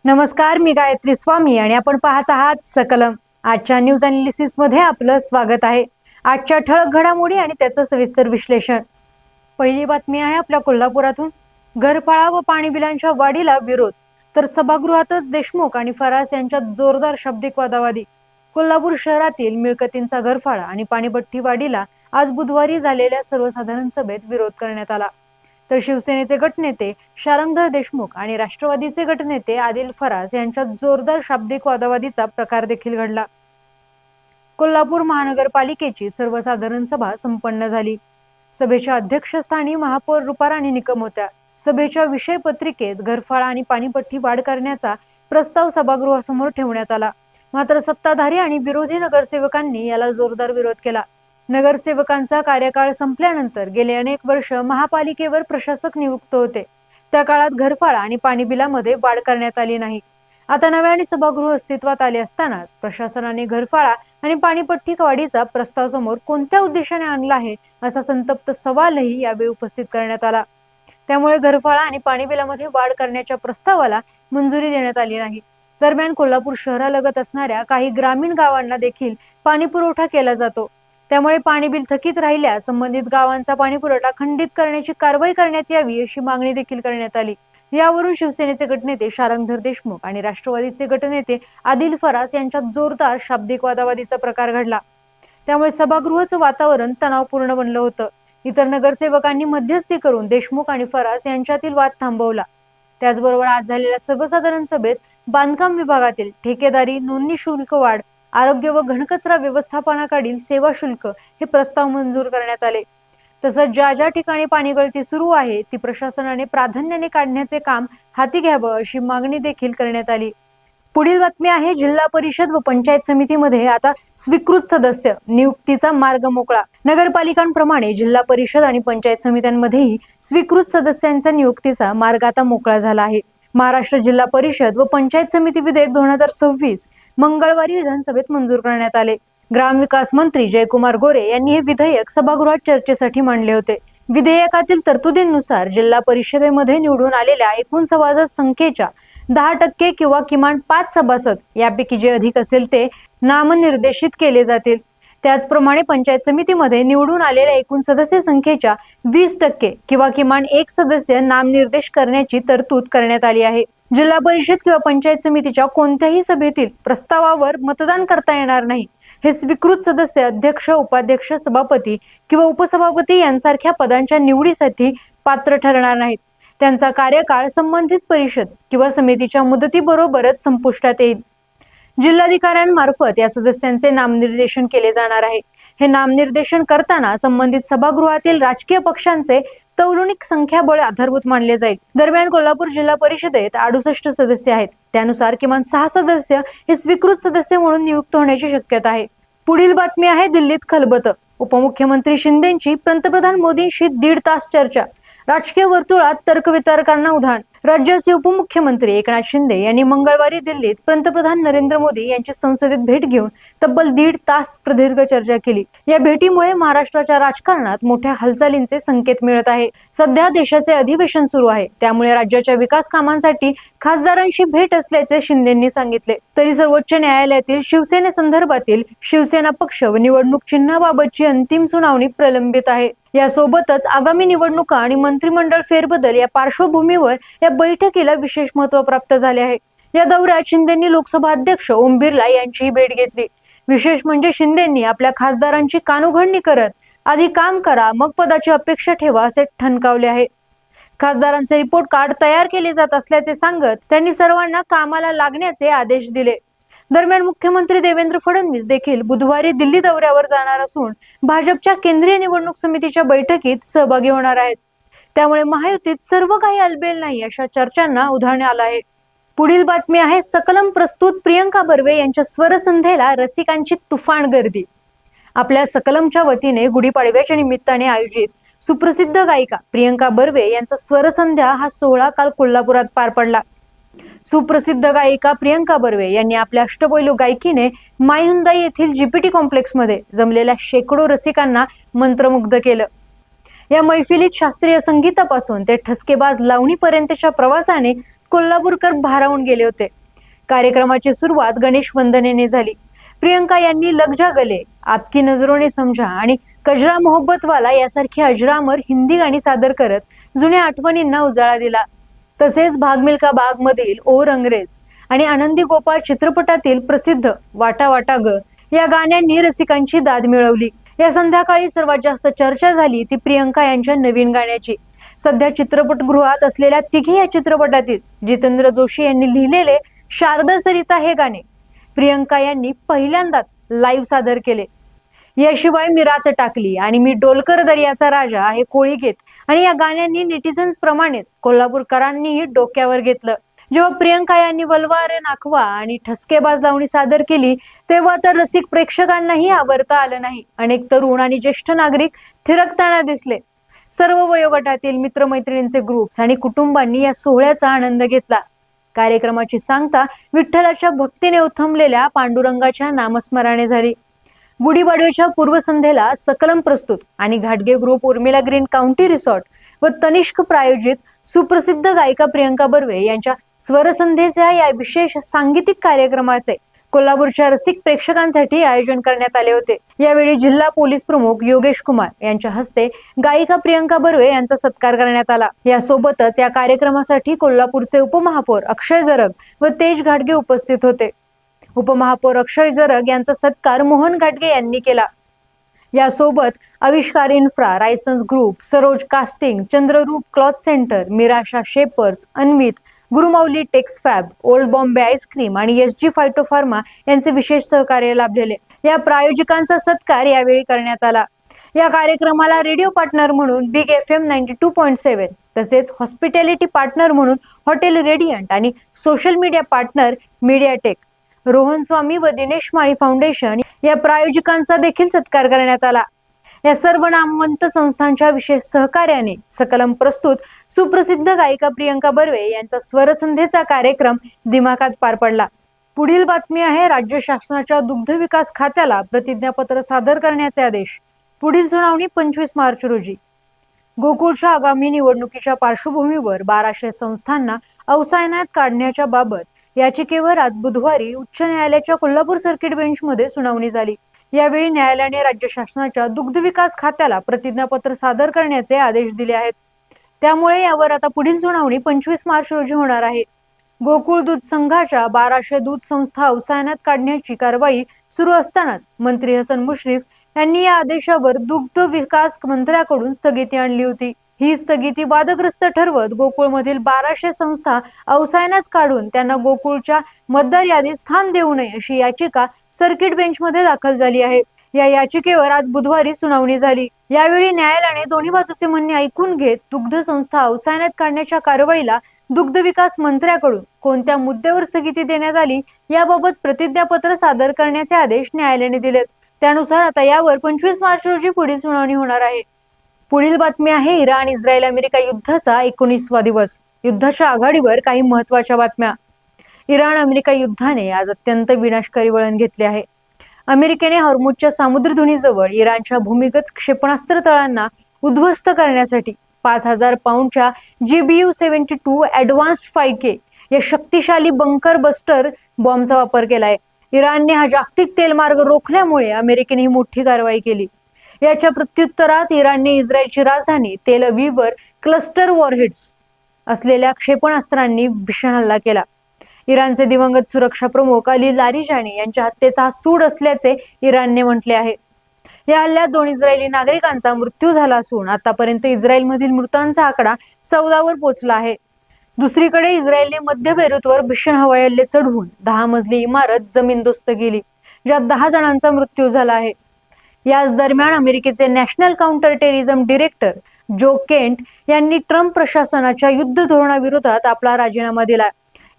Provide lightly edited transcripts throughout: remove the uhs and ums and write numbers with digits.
नमस्कार, मी गायत्री स्वामी आणि आपण पाहत आहात सकलम. आजच्या न्यूज अनालिसिस मध्ये आपलं स्वागत आहे. आजच्या ठळक घडामोडी आणि त्याचं सविस्तर विश्लेषण. पहिली बातमी आहे आपल्या कोल्हापुरातून. घरफाळा व पाणी बिलांच्या वाढीला विरोध, तर सभागृहातच देशमुख आणि फरास यांच्यात जोरदार शाब्दिक वादावादी. कोल्हापूर शहरातील मिळकतींचा घरफाळा आणि पाणीपट्टी वाढीला आज बुधवारी झालेल्या सर्वसाधारण सभेत विरोध करण्यात आला. तर शिवसेनेचे गटनेते शारंगधर देशमुख आणि राष्ट्रवादीचे गटनेते आदिल फरास यांच्यात जोरदार शाब्दिक वादावादीचा प्रकार देखील घडला. कोल्हापूर महानगरपालिकेची सर्वसाधारण सभा संपन्न झाली. सभेच्या अध्यक्षस्थानी महापौर रुपाराणी निकम होत्या. सभेच्या विषय पत्रिकेत घरफाळा आणि पाणीपट्टी वाढ करण्याचा प्रस्ताव सभागृहासमोर ठेवण्यात आला. मात्र सत्ताधारी आणि विरोधी नगरसेवकांनी याला जोरदार विरोध केला. नगरसेवकांचा कार्यकाळ संपल्यानंतर गेले अनेक वर्ष महापालिकेवर प्रशासक नियुक्त होते. त्या काळात घरफाळा आणि पाणी बिलामध्ये वाढ करण्यात आली नाही. आता नव्याने सभागृह अस्तित्वात आले असतानाच प्रशासनाने घरफाळा आणि पाणीपट्टी वाढीचा प्रस्ताव समोर कोणत्या उद्देशाने आणला आहे असा संतप्त सवालही यावेळी उपस्थित करण्यात आला. त्यामुळे घरफाळा आणि पाणी बिलामध्ये वाढ करण्याच्या प्रस्तावाला मंजुरी देण्यात आली नाही. दरम्यान कोल्हापूर शहरालगत असणाऱ्या काही ग्रामीण गावांना देखील पाणी पुरवठा केला जातो. त्यामुळे पाणी बिल थकीत राहिल्यास संबंधित गावांचा पाणी पुरवठा खंडित करण्याची कारवाई करण्यात यावी अशी मागणी देखील करण्यात आली. यावरून शिवसेनेचे गटनेते शारंगधर देशमुख आणि राष्ट्रवादीचे गटनेते आदिल फरास यांच्यात जोरदार शाब्दिक वादावादीचा प्रकार घडला. त्यामुळे सभागृहाचं वातावरण तणावपूर्ण बनलं होतं. इतर नगरसेवकांनी मध्यस्थी करून देशमुख आणि फरास यांच्यातील वाद थांबवला. त्याचबरोबर आज झालेल्या सर्वसाधारण सभेत बांधकाम विभागातील ठेकेदारी, नोंदणी शुल्क वाढ, आरोग्य व घनकचरा व्यवस्थापनाकडील सेवा शुल्क हे प्रस्ताव मंजूर करण्यात आले. तसंच ज्या ज्या ठिकाणी पाणी गळती सुरू आहे ती प्रशासनाने प्राधान्याने काढण्याचे काम हाती घ्यावं अशी मागणी देखील करण्यात आली. पुढील बातमी आहे जिल्हा परिषद व पंचायत समितीमध्ये आता स्वीकृत सदस्य नियुक्तीचा मार्ग मोकळा. नगरपालिकांप्रमाणे जिल्हा परिषद आणि पंचायत समित्यांमध्येही स्वीकृत सदस्यांच्या नियुक्तीचा मार्ग आता मोकळा झाला आहे. महाराष्ट्र जिल्हा परिषद व पंचायत समिती विधेयक 2026 मंगळवारी विधानसभेत मंजूर करण्यात आले. ग्रामविकास मंत्री जयकुमार गोरे यांनी हे विधेयक सभागृहात चर्चेसाठी मांडले होते. विधेयकातील तरतुदींनुसार जिल्हा परिषदेमध्ये निवडून आलेल्या एकूण सभासद संख्येच्या 10% किंवा किमान 5 सभासद यापैकी जे अधिक असेल ते नामनिर्देशित केले जातील. त्याचप्रमाणे पंचायत समितीमध्ये निवडून आलेल्या एकूण सदस्य संख्येच्या 20% किंवा किमान एक सदस्य नामनिर्देश करण्याची तरतूद करण्यात आली आहे. जिल्हा परिषद किंवा पंचायत समितीच्या कोणत्याही सभेतील प्रस्तावावर मतदान करता येणार नाही. हे स्वीकृत सदस्य अध्यक्ष, उपाध्यक्ष, सभापती किंवा उपसभापती यांसारख्या पदांच्या निवडीसाठी पात्र ठरणार नाहीत. त्यांचा कार्यकाळ संबंधित परिषद किंवा समितीच्या मुदतीबरोबरच संपुष्टात येईल. जिल्हाधिकाऱ्यांमार्फत या सदस्यांचे नामनिर्देशन केले जाणार आहे. हे नामनिर्देशन करताना संबंधित सभागृहातील राजकीय पक्षांचे तौलनिक संख्याबळ आधारभूत मानले जाईल. दरम्यान कोल्हापूर जिल्हा परिषदेत 68 सदस्य आहेत. त्यानुसार किमान 6 सदस्य हे स्वीकृत सदस्य म्हणून नियुक्त होण्याची शक्यता आहे. पुढील बातमी आहे दिल्लीत खलबतं. उपमुख्यमंत्री शिंदेंची पंतप्रधान मोदींशी 1.5 तास चर्चा. राजकीय वर्तुळात तर्कवितर्कांना उधाण. राज्याचे उपमुख्यमंत्री एकनाथ शिंदे यांनी मंगळवारी दिल्लीत पंतप्रधान नरेंद्र मोदी यांची संसदेत भेट घेऊन तब्बल 1.5 तास प्रदीर्घ चर्चा केली. या भेटीमुळे महाराष्ट्राच्या राजकारणात मोठ्या हालचालींचे संकेत मिळत आहे. सध्या देशाचे अधिवेशन सुरू आहे, त्यामुळे राज्याच्या विकास कामांसाठी खासदारांशी भेट असल्याचे शिंदेंनी सांगितले. तरी सर्वोच्च न्यायालयातील शिवसेनेसंदर्भातील शिवसेना पक्ष व निवडणूक चिन्हाबाबतची अंतिम सुनावणी प्रलंबित आहे. यासोबतच आगामी निवडणुका आणि मंत्रिमंडळ फेरबदल या पार्श्वभूमीवर या बैठकीला विशेष महत्त्व प्राप्त झाले आहे. या दौऱ्यात शिंदेंनी लोकसभा अध्यक्ष ओम बिर्ला यांचीही भेट घेतली. विशेष म्हणजे शिंदेंनी आपल्या खासदारांची कानउघडणी करत आधी काम करा मग पदाची अपेक्षा ठेवा असे ठणकावले आहे. खासदारांचे रिपोर्ट कार्ड तयार केले जात असल्याचे सांगत त्यांनी सर्वांना कामाला लागण्याचे आदेश दिले. दरम्यान मुख्यमंत्री देवेंद्र फडणवीस देखील बुधवारी दिल्ली दौऱ्यावर जाणार असून भाजपच्या केंद्रीय निवडणूक समितीच्या बैठकीत सहभागी होणार आहेत. त्यामुळे महायुतीत सर्व काही अलबेल नाही अशा चर्चांना उधाण आलं आहे. पुढील बातमी आहे सकलम प्रस्तुत प्रियंका बर्वे यांच्या स्वरसंध्येला रसिकांची तुफान गर्दी. आपल्या सकलमच्या वतीने गुढीपाडव्याच्या निमित्ताने आयोजित सुप्रसिद्ध गायिका प्रियंका बर्वे यांचा स्वरसंध्या हा सोहळा काल कोल्हापुरात पार पडला. सुप्रसिद्ध गायिका प्रियंका बर्वे यांनी आपल्या अष्टपैलू गायकीने माय हुंदाई येथील जीपीटी कॉम्प्लेक्समध्ये जमलेल्या शेकडो रसिकांना मंत्रमुग्ध केलं. या मैफिलीत शास्त्रीय संगीतापासून ते ठसकेबाज लावणीपर्यंतच्या प्रवासाने कोल्हापूरकर भारावून गेले होते. कार्यक्रमाची सुरुवात गणेश वंदनेने झाली. प्रियंका यांनी लग जा गले, आपकी नजरों ने समझा आणि कजरा मोहब्बत वाला यासारखी अजरामर हिंदी गाणी सादर करत जुन्या आठवणींना उजाळा दिला. तसेच भाग मिल्खा भाग मधील ओ रंगरेज आणि आनंदी गोपाळ चित्रपटातील प्रसिद्ध वाटा वाटा ग या गाण्यांनी रसिकांची दाद मिळवली. या संध्याकाळी सर्वात जास्त चर्चा झाली ती प्रियंका यांच्या नवीन गाण्याची. सध्या चित्रपटगृहात असलेल्या तिघी या चित्रपटातील जितेंद्र जोशी यांनी लिहिलेले शारदा सरिता हे गाणे प्रियंका यांनी पहिल्यांदाच लाईव्ह सादर केले. याशिवाय मी रात टाकली आणि मी डोलकर दर्याचा राजा हे कोळी गीत आणि या गाण्यांनी नेटिझन्स प्रमाणेच कोल्हापूरकरांनीही डोक्यावर घेतलं. जेव्हा प्रियंका यांनी वल्वारे नाखवा आणि ठसकेबाज लावणी सादर केली तेव्हा तर रसिक प्रेक्षकांनाही आवरता आलं नाही. अनेक तरुण आणि ज्येष्ठ नागरिक थिरकताना दिसले. सर्व वयोगटातील मित्रमैत्रिणींचे ग्रुप्स आणि कुटुंबांनी या सोहळ्याचा आनंद घेतला. कार्यक्रमाची सांगता विठ्ठलाच्या भक्तीने उथमलेल्या पांडुरंगाच्या नामस्मरणाने झाली. गुढीपाडव्याच्या पूर्वसंध्येला सकलम प्रस्तुत आणि घाटगे group, Urmila green county resort व तनिष्क प्रायोजित सुप्रसिद्ध गायिका प्रियंका बर्वे यांच्या स्वरसंध्येच्या या विशेष सांगीतिक कार्यक्रमाचे कोल्हापूरच्या रसिक प्रेक्षकांसाठी आयोजन करण्यात आले होते. यावेळी जिल्हा पोलीस प्रमुख योगेश कुमार यांच्या हस्ते गायिका प्रियंका बर्वे यांचा सत्कार करण्यात आला. यासोबतच या कार्यक्रमासाठी कोल्हापूरचे उपमहापौर अक्षय जरग व तेज घाटगे उपस्थित होते. उपमहापौर अक्षय जरग यांचा सत्कार मोहन घाटगे यांनी केला. यासोबत Avishkar infra, Raisons group, Saroj casting, Chandrarup cloth centre, Mirasha shapers, Anvit, Gurumauli tex fab, old Bombay ice cream आणि SG फायटो फार्मा यांचे विशेष सहकार्य लाभलेले. या प्रायोजकांचा सत्कार यावेळी करण्यात आला. या कार्यक्रमाला रेडिओ पार्टनर म्हणून बिग FM 92.7 तसेच हॉस्पिटॅलिटी पार्टनर म्हणून हॉटेल रेडियंट आणि social media partner MediaTek, Rohan Swami व दिनेश माळी फाउंडेशन या प्रायोजकांचा देखील सत्कार करण्यात आला. या सर्व नामवंत संस्थांच्या विशेष सहकार्याने सकलम प्रस्तुत सुप्रसिद्ध गायिका प्रियंका बर्वे यांचा स्वरसंध्येचा कार्यक्रम दिमाखात पार पडला. पुढील बातमी आहे राज्य शासनाच्या दुग्ध विकास खात्याला प्रतिज्ञापत्र सादर करण्याचे आदेश. पुढील सुनावणी 25 मार्च रोजी. गोकुळच्या आगामी निवडणुकीच्या पार्श्वभूमीवर 1200 संस्थांना अवसायनात काढण्याच्या बाबत याचिकेवर आज बुधवारी उच्च न्यायालयाच्या कोल्हापूर सर्किट बेंचमध्ये सुनावणी झाली. यावेळी न्यायालयाने राज्य शासनाच्या दुग्ध विकास खात्याला प्रतिज्ञापत्र सादर करण्याचे आदेश दिले आहेत. त्यामुळे यावर आता पुढील सुनावणी 25 मार्च रोजी होणार आहे. गोकुळ दूध संघाच्या 1200 दूध संस्था अवसायनात काढण्याची कारवाई सुरू असतानाच मंत्री हसन मुश्रीफ यांनी या आदेशावर दुग्ध विकास मंत्र्याकडून स्थगिती आणली होती. ही स्थगिती वादग्रस्त ठरवत गोकुळमधील 1200 संस्था अवसायनात काढून त्यांना गोकुळच्या मतदार यादीत स्थान देऊ नये अशी याचिका सर्किट बेंचमध्ये दाखल झाली आहे. या याचिकेवर आज बुधवारी सुनावणी झाली. यावेळी न्यायालयाने दोन्ही बाजूचे म्हणणे ऐकून घेत दुग्ध संस्था अवसायनात काढण्याच्या कारवाईला दुग्ध विकास मंत्र्याकडून कोणत्या मुद्द्यावर स्थगिती देण्यात आली याबाबत प्रतिज्ञापत्र सादर करण्याचे आदेश न्यायालयाने दिलेत. त्यानुसार आता यावर 25 मार्च रोजी पुढील सुनावणी होणार आहे. पुढील बातमी आहे इराण इस्रायल अमेरिका युद्धाचा 19वा दिवस. युद्धाच्या आघाडीवर काही महत्वाच्या बातम्या. इराण अमेरिका युद्धाने आज अत्यंत विनाशकारी वळण घेतले आहे. अमेरिकेने हॉर्मुझच्या सामुद्रधुनीजवळ इराणच्या भूमिगत क्षेपणास्त्र तळांना उद्ध्वस्त करण्यासाठी 5000 पाऊंडच्या GBU-72 ॲडव्हान्स्ड 5K या शक्तिशाली बंकर बस्टर बॉम्बचा वापर केलाय. इराणने हा जागतिक तेल मार्ग रोखल्यामुळे अमेरिकेने ही मोठी कारवाई केली. याच्या प्रत्युत्तरात इराणने इस्रायलची राजधानी तेल अवीववर क्लस्टर वॉरहेड्स असलेल्या क्षेपणास्त्रांनी भीषण हल्ला केला. इराणचे दिवंगत सुरक्षा प्रमुख अली लारिजानी यांच्या हत्येचा हा सूड असल्याचे इराणने म्हटले आहे. या हल्ल्यात 2 इस्रायली नागरिकांचा मृत्यू झाला असून आतापर्यंत इस्रायलमधील मृतांचा आकडा 14 वर पोहोचला आहे. दुसरीकडे इस्रायलने मध्य बेरूतवर भीषण हवाई हल्ले चढवून 10 मजली इमारत जमीनदोस्त केली, ज्यात 10 जणांचा मृत्यू झाला आहे. याच दरम्यान अमेरिकेचे नॅशनल काउंटर टेररिझम डिरेक्टर जो केंट यांनी ट्रम्प प्रशासनाच्या युद्ध धोरणाविरोधात आपला राजीनामा दिला.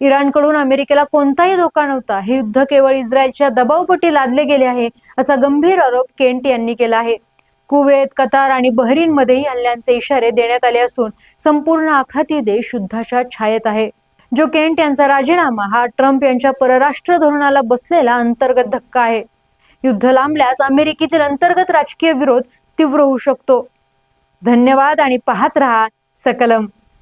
इराणकडून अमेरिकेला कोणताही धोका नव्हता, हे युद्ध केवळ इस्रायलच्या दबावपोटी लादले गेले आहे असा गंभीर आरोप केंट यांनी केला आहे. कुवेत, कतार आणि बहरीनमध्येही हल्ल्यांचे इशारे देण्यात आले असून संपूर्ण आखाती देश युद्धाच्या छायेत आहे. जो केंट यांचा राजीनामा हा ट्रम्प यांच्या परराष्ट्र धोरणाला बसलेला अंतर्गत धक्का आहे. युद्ध लांबल्यास अमेरिकेतील अंतर्गत राजकीय विरोध तीव्र होऊ शकतो. धन्यवाद आणि पाहत रहा सकलम.